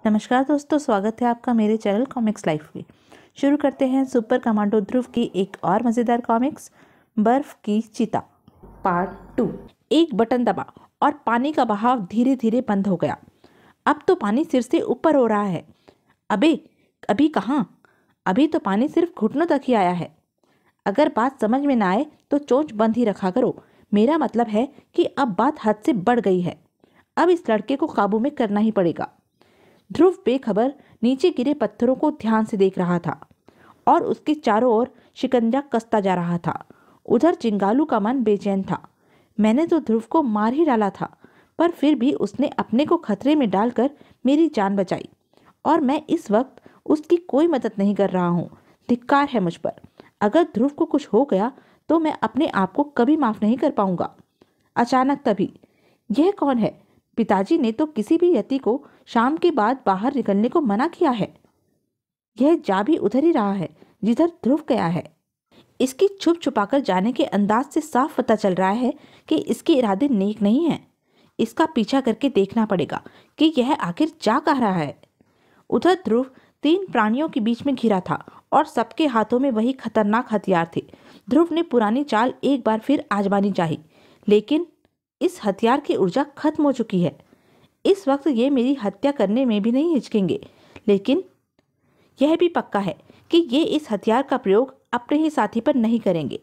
नमस्कार दोस्तों, स्वागत है आपका मेरे चैनल कॉमिक्स लाइफ में। शुरू करते हैं सुपर कमांडो ध्रुव की एक और मज़ेदार कॉमिक्स, बर्फ की चिता पार्ट 2। एक बटन दबा और पानी का बहाव धीरे धीरे बंद हो गया। अब तो पानी सिर से ऊपर हो रहा है। अभी कहाँ? अभी तो पानी सिर्फ घुटनों तक ही आया है। अगर बात समझ में ना आए तो चोंच बंद ही रखा करो। मेरा मतलब है कि अब बात हद से बढ़ गई है। अब इस लड़के को काबू में करना ही पड़ेगा। ध्रुव बेखबर नीचे गिरे पत्थरों को ध्यान से देख रहा था और उसके चारों ओर शिकंजा कसता जा रहा था। उधर चिंगालू का मन बेचैन था। मैंने तो ध्रुव को मार ही डाला था, पर फिर भी उसने अपने को खतरे में डालकर मेरी जान बचाई और मैं इस वक्त उसकी कोई मदद नहीं कर रहा हूँ। धिक्कार है मुझ पर। अगर ध्रुव को कुछ हो गया तो मैं अपने आप को कभी माफ नहीं कर पाऊंगा। अचानक तभी, यह कौन है? पिताजी ने तो किसी भी यति को शाम के बाद बाहर निकलने को मना किया है। यह जा भी उधर ही रहा है जिधर ध्रुव गया है। इसकी छुप छुपाकर जाने के अंदाज से साफ पता चल रहा है कि इसके इरादे नेक नहीं हैं। इसका पीछा करके देखना पड़ेगा कि यह आखिर जा कहाँ रहा है। उधर ध्रुव 3 प्राणियों के बीच में घिरा था और सबके हाथों में वही खतरनाक हथियार थे। ध्रुव ने पुरानी चाल एक बार फिर आजमानी चाही, लेकिन इस हथियार की ऊर्जा खत्म हो चुकी है। इस वक्त ये मेरी हत्या करने में भी नहीं हिचकेंगे, लेकिन यह भी पक्का है कि ये इस हथियार का प्रयोग अपने ही साथी पर नहीं करेंगे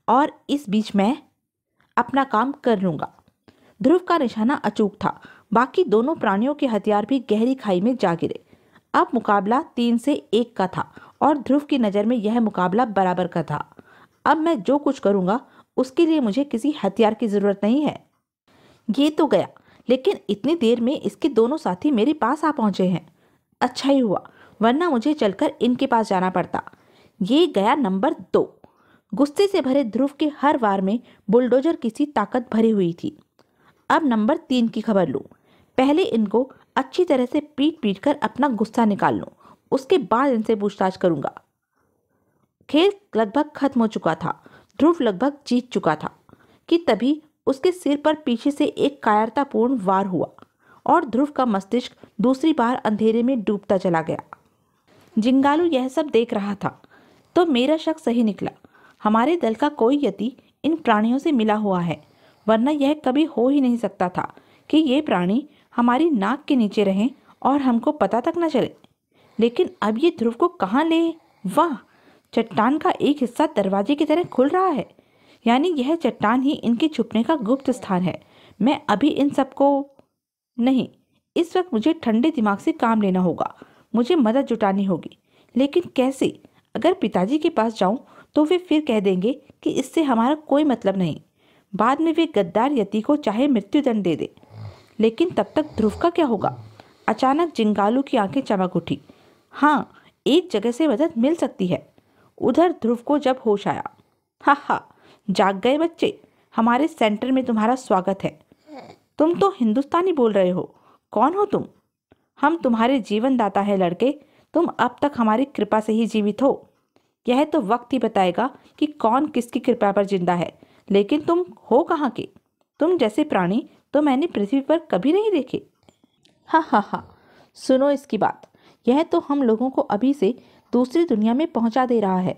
और इस बीच मैं अपना काम कर लूंगा। ध्रुव का निशाना अचूक था। बाकी दोनों प्राणियों के हथियार भी गहरी खाई में जा गिरे। अब मुकाबला 3 से 1 का था और ध्रुव की नज़र में यह मुकाबला बराबर का था। अब मैं जो कुछ करूंगा उसके लिए मुझे किसी हथियार की जरूरत नहीं है। ये तो गया, लेकिन इतनी देर में इसके दोनों साथी मेरे पास आ पहुंचे हैं। अच्छा ही हुआ, वरना मुझे चलकर इनके पास जाना पड़ता। ये गया नंबर 2। गुस्से से भरे ध्रुव के हर वार में बुलडोजर की सी ताकत भरी हुई थी। अब नंबर 3 की खबर लूं। पहले इनको अच्छी तरह से पीट पीट कर अपना गुस्सा निकाल लूं, उसके बाद इनसे पूछताछ करूंगा। खेल लगभग खत्म हो चुका था। ध्रुव लगभग जीत चुका था कि तभी उसके सिर पर पीछे से एक कायरतापूर्ण वार हुआ और ध्रुव का मस्तिष्क दूसरी बार अंधेरे में डूबता चला गया। जिंगालू यह सब देख रहा था तो मेरा शक सही निकला। हमारे दल का कोई यति इन प्राणियों से मिला हुआ है, वरना यह कभी हो ही नहीं सकता था कि ये प्राणी हमारी नाक के नीचे रहें और हमको पता तक न चले। लेकिन अब ये ध्रुव को कहाँ ले? वाह, चट्टान का एक हिस्सा दरवाजे की तरह खुल रहा है, यानी यह चट्टान ही इनके छुपने का गुप्त स्थान है। मैं अभी इन सबको नहीं, इस वक्त मुझे ठंडे दिमाग से काम लेना होगा। मुझे मदद जुटानी होगी, लेकिन कैसे? अगर पिताजी के पास जाऊं तो वे फिर कह देंगे कि इससे हमारा कोई मतलब नहीं। बाद में वे गद्दार यति को चाहे मृत्युदंड दे दे, लेकिन तब तक ध्रुव का क्या होगा? अचानक जिंगालू की आंखें चमक उठी। हाँ, एक जगह से मदद मिल सकती है। उधर ध्रुव को जब होश आया। हा, जाग गए बच्चे, हमारे सेंटर में तुम्हारा स्वागत है। तुम तो हिंदुस्तानी बोल रहे हो। कौन हो तुम? हम तुम्हारे जीवन दाता है लड़के। तुम अब तक हमारी कृपा से ही जीवित हो। यह तो वक्त ही बताएगा कि कौन किसकी कृपा पर जिंदा है, लेकिन तुम हो कहाँ के? तुम जैसे प्राणी तो मैंने पृथ्वी पर कभी नहीं देखे। हा, सुनो इसकी बात। यह तो हम लोगों को अभी से दूसरी दुनिया में पहुंचा दे रहा है।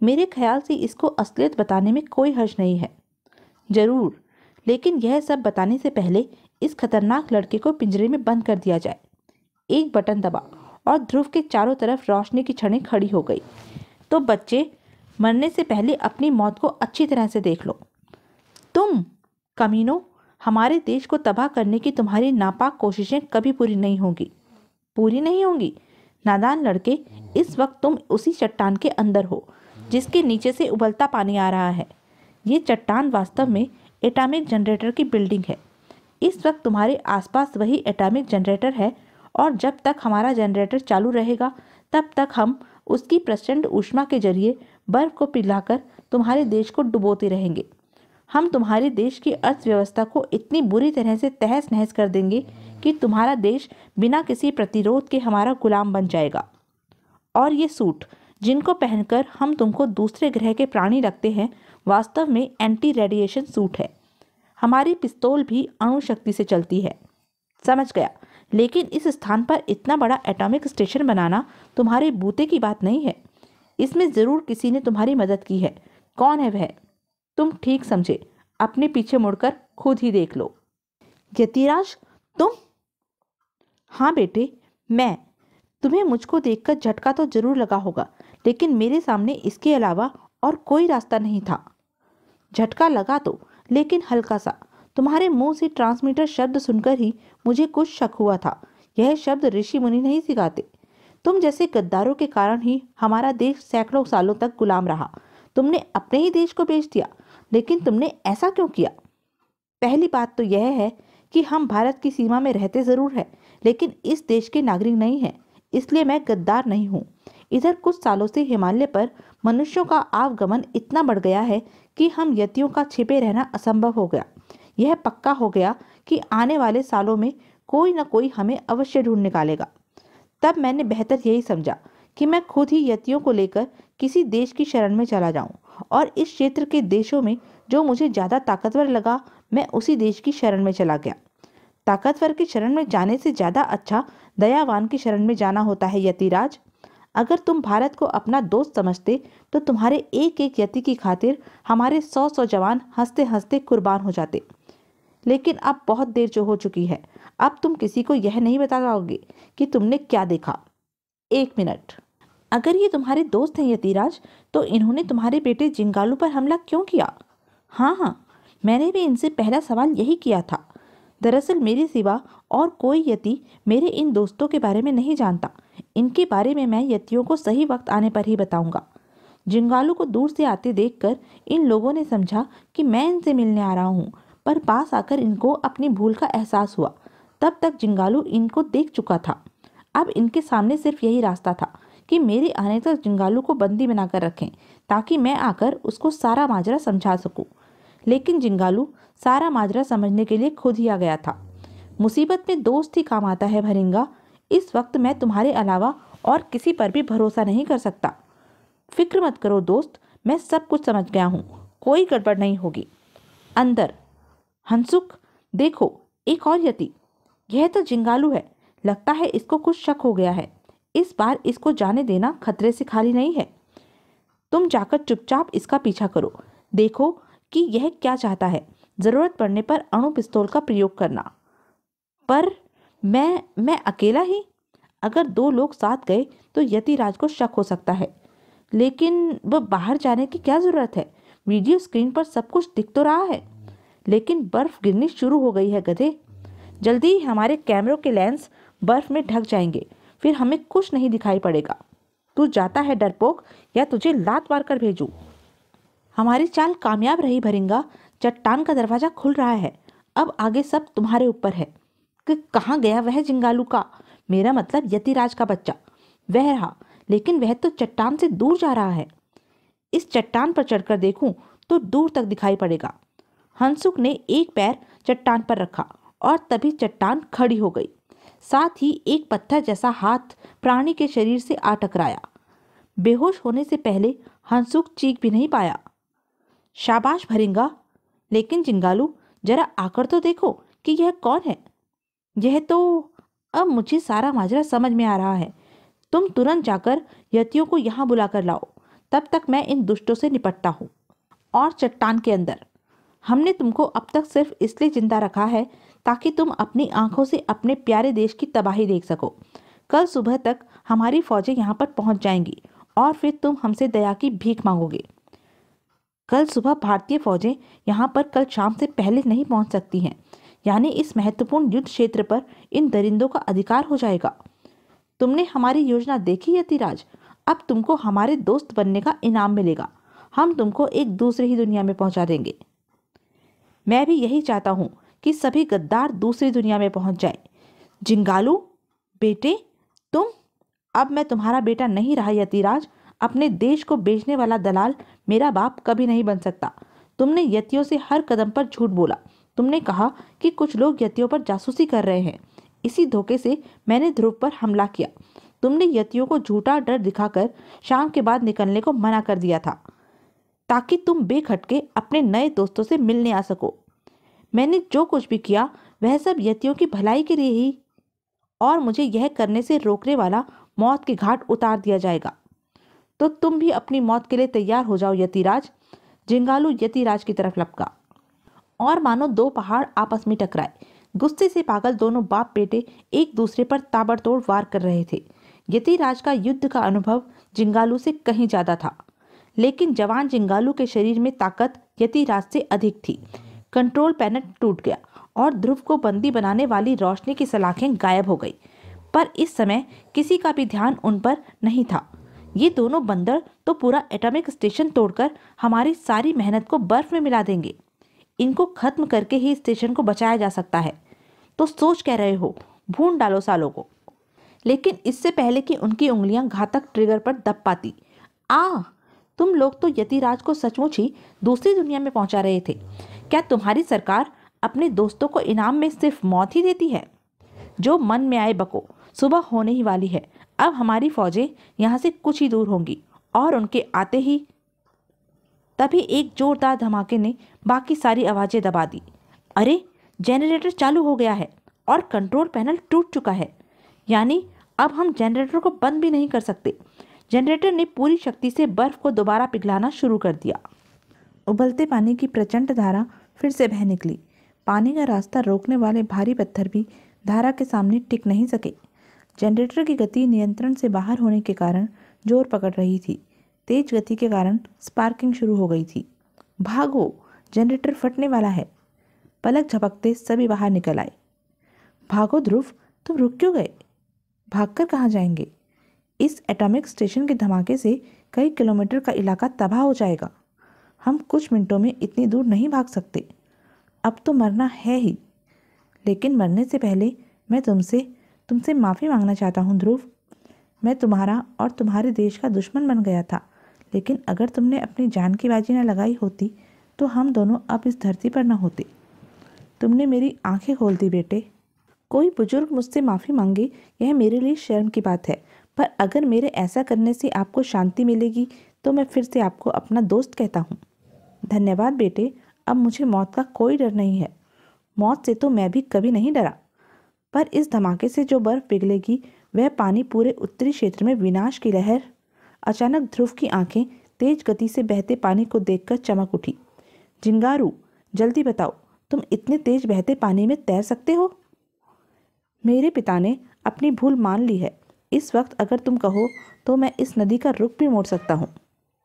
मेरे ख्याल से इसको असलियत बताने में कोई हर्ज नहीं है। जरूर, लेकिन यह सब बताने से पहले इस खतरनाक लड़के को पिंजरे में बंद कर दिया जाए। एक बटन दबा और ध्रुव के चारों तरफ रोशनी की छड़ें खड़ी हो गई। तो बच्चे, मरने से पहले अपनी मौत को अच्छी तरह से देख लो। तुम कमीनों, हमारे देश को तबाह करने की तुम्हारी नापाक कोशिशें कभी पूरी नहीं होंगी। नादान लड़के, इस वक्त तुम उसी चट्टान के अंदर हो जिसके नीचे से उबलता पानी आ रहा है। ये चट्टान वास्तव में एटॉमिक जनरेटर की बिल्डिंग है। इस वक्त तुम्हारे आसपास वही एटॉमिक जनरेटर है और जब तक हमारा जनरेटर चालू रहेगा तब तक हम उसकी प्रचंड ऊष्मा के जरिए बर्फ को पिघलाकर तुम्हारे देश को डुबोते रहेंगे। हम तुम्हारे देश की अर्थव्यवस्था को इतनी बुरी तरह से तहस नहस कर देंगे कि तुम्हारा देश बिना किसी प्रतिरोध के हमारा गुलाम बन जाएगा। और ये सूट जिनको पहनकर हम तुमको दूसरे ग्रह के प्राणी लगते हैं, वास्तव में एंटी रेडिएशन सूट है। हमारी पिस्तौल भी अणु शक्ति से चलती है। समझ गया, लेकिन इस स्थान पर इतना बड़ा एटॉमिक स्टेशन बनाना तुम्हारे बूते की बात नहीं है। इसमें जरूर किसी ने तुम्हारी मदद की है। कौन है वह? तुम ठीक समझे, अपने पीछे मुड़कर खुद ही देख लो। यतिराज, तुम? हाँ बेटे, मैं। तुम्हें मुझको देखकर झटका तो जरूर लगा होगा, लेकिन मेरे सामने इसके अलावा और कोई रास्ता नहीं था। झटका लगा तो, लेकिन हल्का सा। तुम्हारे मुंह से ट्रांसमीटर शब्द सुनकर ही मुझे कुछ शक हुआ था। यह शब्द ऋषि मुनि नहीं सिखाते। तुम जैसे गद्दारों के कारण ही हमारा देश सैकड़ों सालों तक गुलाम रहा। तुमने अपने ही देश को बेच दिया, लेकिन तुमने ऐसा क्यों किया? पहली बात तो यह है कि हम भारत की सीमा में रहते जरूर हैं, लेकिन इस देश के नागरिक नहीं हैं। इसलिए मैं गद्दार नहीं हूँ। इधर कुछ सालों से हिमालय पर मनुष्यों का आवागमन इतना बढ़ गया है कि हम यतियों का छिपे रहना असंभव हो गया। यह पक्का हो गया कि आने वाले सालों में कोई न कोई हमें अवश्य ढूंढ निकालेगा। तब मैंने बेहतर यही समझा कि मैं खुद ही यतियों को लेकर किसी देश की शरण में चला जाऊं, और इस क्षेत्र के देशों में जो मुझे ज़्यादा ताकतवर लगा, मैं उसी देश की शरण में चला गया। ताकतवर की शरण में जाने से ज़्यादा अच्छा दयावान की शरण में जाना होता है यतिराज। अगर तुम भारत को अपना दोस्त समझते तो तुम्हारे एक एक यति की खातिर हमारे 100 जवान हंसते हंसते कुर्बान हो जाते। लेकिन अब बहुत देर जो हो चुकी है। अब तुम किसी को यह नहीं बता पाओगे कि तुमने क्या देखा। 1 मिनट। अगर ये तुम्हारे दोस्त हैं यतिराज, तो इन्होंने तुम्हारे बेटे जिंगालू पर हमला क्यों किया? हाँ, मैंने भी इनसे पहला सवाल यही किया था। दरअसल मेरे सिवा और कोई यति मेरे इन दोस्तों के बारे में नहीं जानता। इनके बारे में मैं यतियों को सही वक्त आने पर ही बताऊंगा। जिंगालू को दूर से आते देखकर इन लोगों ने समझा कि मैं इनसे मिलने आ रहा हूँ, पर पास आकर इनको अपनी भूल का एहसास हुआ। तब तक जिंगालू इनको देख चुका था। अब इनके सामने सिर्फ यही रास्ता था कि मेरे आने तक जिंगालू को बंदी बनाकर रखें, ताकि मैं आकर उसको सारा माजरा समझा सकूं। लेकिन जिंगालू सारा माजरा समझने के लिए खुद ही आ गया था। मुसीबत में दोस्त ही काम आता है भरिंगा। इस वक्त मैं तुम्हारे अलावा और किसी पर भी भरोसा नहीं कर सकता। फिक्र मत करो दोस्त, मैं सब कुछ समझ गया हूँ। कोई गड़बड़ नहीं होगी। अंदर। हंसुक, देखो, एक और यति। यह तो जिंगालू है। लगता है इसको कुछ शक हो गया है। इस बार इसको जाने देना खतरे से खाली नहीं है। तुम जाकर चुपचाप इसका पीछा करो। देखो कि यह क्या चाहता है। जरूरत पड़ने पर अणु पिस्तौल का प्रयोग करना। पर मैं अकेला ही? अगर 2 लोग साथ गए तो यतिराज को शक हो सकता है। लेकिन वह बाहर जाने की क्या जरूरत है? वीडियो स्क्रीन पर सब कुछ दिख तो रहा है। लेकिन बर्फ गिरनी शुरू हो गई है गधे। जल्दी ही हमारे कैमरों के लेंस बर्फ में ढक जाएंगे, फिर हमें कुछ नहीं दिखाई पड़ेगा। तू जाता है डरपोक, या तुझे लात मार कर भेजूं? हमारी चाल कामयाब रही भरिंगा। चट्टान का दरवाजा खुल रहा है। अब आगे सब तुम्हारे ऊपर है। कि कहाँ गया वह जिंगालू का, मेरा मतलब यतिराज का बच्चा? वह रहा, लेकिन वह तो चट्टान से दूर जा रहा है। इस चट्टान पर चढ़कर देखूं तो दूर तक दिखाई पड़ेगा। हंसुक ने एक पैर चट्टान पर रखा और तभी चट्टान खड़ी हो गई। साथ ही एक पत्थर जैसा हाथ प्राणी के शरीर से आ टकराया। बेहोश होने से पहले हंसुक चीख भी नहीं पाया। शाबाश भरिंगा। लेकिन जिंगालू, जरा आकर तो देखो कि यह कौन है। यह तो अब मुझे सारा माजरा समझ में आ रहा है। तुम तुरंत जाकर यतियों को यहाँ बुलाकर लाओ। तब तक मैं इन दुष्टों से निपटता हूँ। और चट्टान के अंदर, हमने तुमको अब तक सिर्फ इसलिए जिंदा रखा है ताकि तुम अपनी आंखों से अपने प्यारे देश की तबाही देख सको। कल सुबह तक हमारी फौजें यहाँ पर पहुँच जाएंगी और फिर तुम हमसे दया की भीख मांगोगे। कल सुबह भारतीय फौजें यहाँ पर कल शाम से पहले नहीं पहुँच सकती हैं, यानी इस महत्वपूर्ण युद्ध क्षेत्र पर इन दरिंदों का अधिकार हो जाएगा। तुमने हमारी योजना देखी यतिराज? अब तुमको हमारे दोस्त बनने का इनाम मिलेगा। हम तुमको एक दूसरी ही दुनिया में पहुंचा देंगे। मैं भी यही चाहता हूं कि सभी गद्दार दूसरी दुनिया में पहुंच जाए। जिंगालू बेटे, तुम? अब मैं तुम्हारा बेटा नहीं रहा यतिराज। अपने देश को बेचने वाला दलाल मेरा बाप कभी नहीं बन सकता। तुमने यतियों से हर कदम पर झूठ बोला। तुमने कहा कि कुछ लोग यतियों पर जासूसी कर रहे हैं। इसी धोखे से मैंने ध्रुव पर हमला किया। तुमने यतियों को झूठा डर दिखाकर शाम के बाद निकलने को मना कर दिया था, ताकि तुम बेखटके अपने नए दोस्तों से मिलने आ सको। मैंने जो कुछ भी किया वह सब यतियों की भलाई के लिए ही। और मुझे यह करने से रोकने वाला मौत के घाट उतार दिया जाएगा। तो तुम भी अपनी मौत के लिए तैयार हो जाओ यतिराज। जिंगालू यतिराज की तरफ लपका और मानो दो पहाड़ आपस में टकराए। गुस्से से पागल दोनों बाप बेटे एक दूसरे पर ताबड़तोड़ वार कर रहे थे। यतिराज का युद्ध का अनुभव जिंगालू से कहीं ज्यादा था, लेकिन जवान जिंगालू के शरीर में ताकत यतिराज से अधिक थी। कंट्रोल पैनल टूट गया और ध्रुव को बंदी बनाने वाली रोशनी की सलाखें गायब हो गई। पर इस समय किसी का भी ध्यान उन पर नहीं था। ये दोनों बंदर तो पूरा एटॉमिक स्टेशन तोड़कर हमारी सारी मेहनत को बर्फ में मिला देंगे। इनको खत्म करके ही स्टेशन को बचाया जा सकता है। तो सोच कह रहे हो, भून डालो सालों को। लेकिन इससे पहले कि उनकी उंगलियां घातक ट्रिगर पर दब पाती, तुम लोग तो यतिराज को सचमुच ही दूसरी दुनिया में पहुंचा रहे थे। क्या तुम्हारी सरकार अपने दोस्तों को इनाम में सिर्फ मौत ही देती है? जो मन में आए बको, सुबह होने ही वाली है। अब हमारी फौजें यहाँ से कुछ ही दूर होंगी और उनके आते ही तभी एक जोरदार धमाके ने बाकी सारी आवाजें दबा दी। अरे, जनरेटर चालू हो गया है और कंट्रोल पैनल टूट चुका है। यानी अब हम जनरेटर को बंद भी नहीं कर सकते। जनरेटर ने पूरी शक्ति से बर्फ को दोबारा पिघलाना शुरू कर दिया। उबलते पानी की प्रचंड धारा फिर से बह निकली। पानी का रास्ता रोकने वाले भारी पत्थर भी धारा के सामने टिक नहीं सके। जनरेटर की गति नियंत्रण से बाहर होने के कारण जोर पकड़ रही थी। तेज गति के कारण स्पार्किंग शुरू हो गई थी। भागो, जनरेटर फटने वाला है। पलक झपकते सभी बाहर निकल आए। भागो ध्रुव, तुम रुक क्यों गए? भागकर कहाँ जाएंगे? इस एटॉमिक स्टेशन के धमाके से कई किलोमीटर का इलाका तबाह हो जाएगा। हम कुछ मिनटों में इतनी दूर नहीं भाग सकते। अब तो मरना है ही, लेकिन मरने से पहले मैं तुमसे माफ़ी मांगना चाहता हूँ ध्रुव। मैं तुम्हारा और तुम्हारे देश का दुश्मन बन गया था, लेकिन अगर तुमने अपनी जान की बाजी न लगाई होती तो हम दोनों अब इस धरती पर न होते। तुमने मेरी आंखें खोल दी बेटे। कोई बुजुर्ग मुझसे माफ़ी मांगे, यह मेरे लिए शर्म की बात है, पर अगर मेरे ऐसा करने से आपको शांति मिलेगी तो मैं फिर से आपको अपना दोस्त कहता हूँ। धन्यवाद बेटे, अब मुझे मौत का कोई डर नहीं है। मौत से तो मैं भी कभी नहीं डरा, पर इस धमाके से जो बर्फ पिघलेगी वह पानी पूरे उत्तरी क्षेत्र में विनाश की लहर। अचानक ध्रुव की आंखें तेज गति से बहते पानी को देखकर चमक उठी। जिंगारू, जल्दी बताओ, तुम इतने तेज बहते पानी में तैर सकते हो? मेरे पिता ने अपनी भूल मान ली है। इस वक्त अगर तुम कहो तो मैं इस नदी का रुख भी मोड़ सकता हूँ।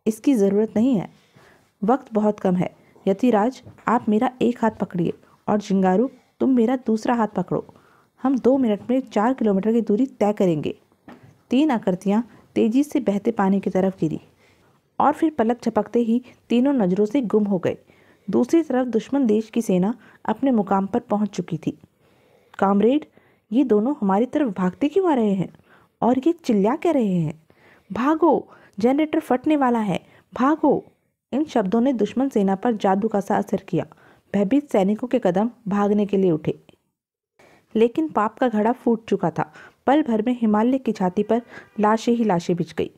इसकी ज़रूरत नहीं है, वक्त बहुत कम है। यतिराज, आप मेरा एक हाथ पकड़िए और जिंगारू, तुम मेरा दूसरा हाथ पकड़ो। हम 2 मिनट में 4 किलोमीटर की दूरी तय करेंगे। 3 आकृतियाँ तेजी से बहते पानी की तरफ गिरी और फिर पलक झपकते ही तीनों नज़रों से गुम हो गए। दूसरी तरफ दुश्मन देश की सेना अपने मुकाम पर पहुंच चुकी थी। कामरेड, ये दोनों हमारी तरफ भागते क्यों आ रहे हैं और ये चिल्ला क्या रहे हैं? भागो, जनरेटर फटने वाला है, भागो। इन शब्दों ने दुश्मन सेना पर जादू का सा असर किया। भयभीत सैनिकों के कदम भागने के लिए उठे, लेकिन पाप का घड़ा फूट चुका था। पल भर में हिमालय की छाती पर लाशें ही लाशें बिछ गई।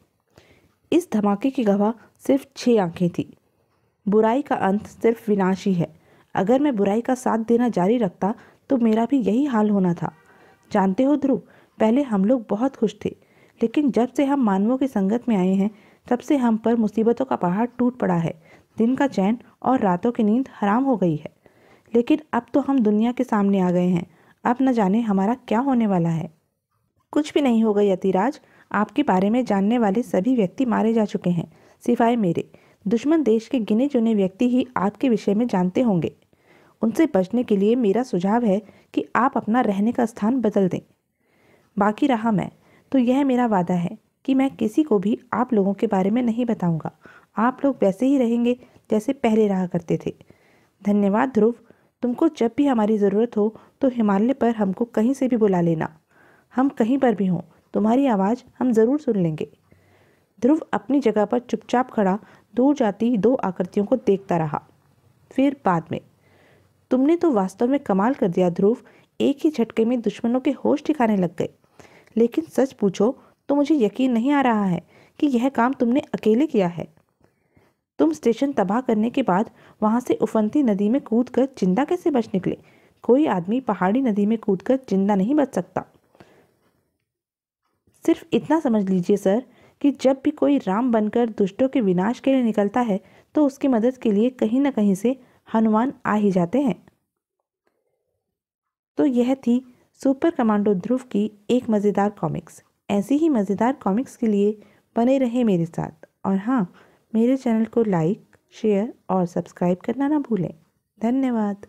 इस धमाके की गवाह सिर्फ 6 आंखें थी। बुराई का अंत सिर्फ विनाश ही है। अगर मैं बुराई का साथ देना जारी रखता तो मेरा भी यही हाल होना था। जानते हो ध्रुव, पहले हम लोग बहुत खुश थे, लेकिन जब से हम मानवों की संगत में आए हैं तब से हम पर मुसीबतों का पहाड़ टूट पड़ा है। दिन का चैन और रातों की नींद हराम हो गई है। लेकिन अब तो हम दुनिया के सामने आ गए हैं। अब न जाने हमारा क्या होने वाला है। कुछ भी नहीं होगा यतिराज, आपके बारे में जानने वाले सभी व्यक्ति मारे जा चुके हैं, सिवाय मेरे। दुश्मन देश के गिने चुने व्यक्ति ही आपके विषय में जानते होंगे। उनसे बचने के लिए मेरा सुझाव है कि आप अपना रहने का स्थान बदल दें। बाकी रहा मैं, तो यह मेरा वादा है कि मैं किसी को भी आप लोगों के बारे में नहीं बताऊंगा। आप लोग वैसे ही रहेंगे जैसे पहले रहा करते थे। धन्यवाद ध्रुव, तुमको जब भी हमारी ज़रूरत हो तो हिमालय पर हमको कहीं से भी बुला लेना। हम कहीं पर भी हों, तुम्हारी आवाज़ हम ज़रूर सुन लेंगे। ध्रुव अपनी जगह पर चुपचाप खड़ा दूर जाती 2 आकृतियों को देखता रहा। फिर बाद में, तुमने तो वास्तव में कमाल कर दिया ध्रुव। एक ही झटके में दुश्मनों के होश ठिकाने लग गए। लेकिन सच पूछो तो मुझे यकीन नहीं आ रहा है कि यह काम तुमने अकेले किया है। तुम स्टेशन तबाह करने के बाद वहां से उफनती नदी में कूदकर जिंदा कैसे बच निकले? कोई आदमी पहाड़ी नदी में कूदकर जिंदा नहीं बच सकता। सिर्फ इतना समझ लीजिए सर कि जब भी कोई राम बनकर दुष्टों के विनाश के लिए निकलता है तो उसकी मदद के लिए कहीं ना कहीं से हनुमान आ ही जाते हैं। तो यह थी सुपर कमांडो ध्रुव की एक मज़ेदार कॉमिक्स। ऐसी ही मज़ेदार कॉमिक्स के लिए बने रहे मेरे साथ, और हाँ, मेरे चैनल को लाइक, शेयर और सब्सक्राइब करना ना भूलें। धन्यवाद।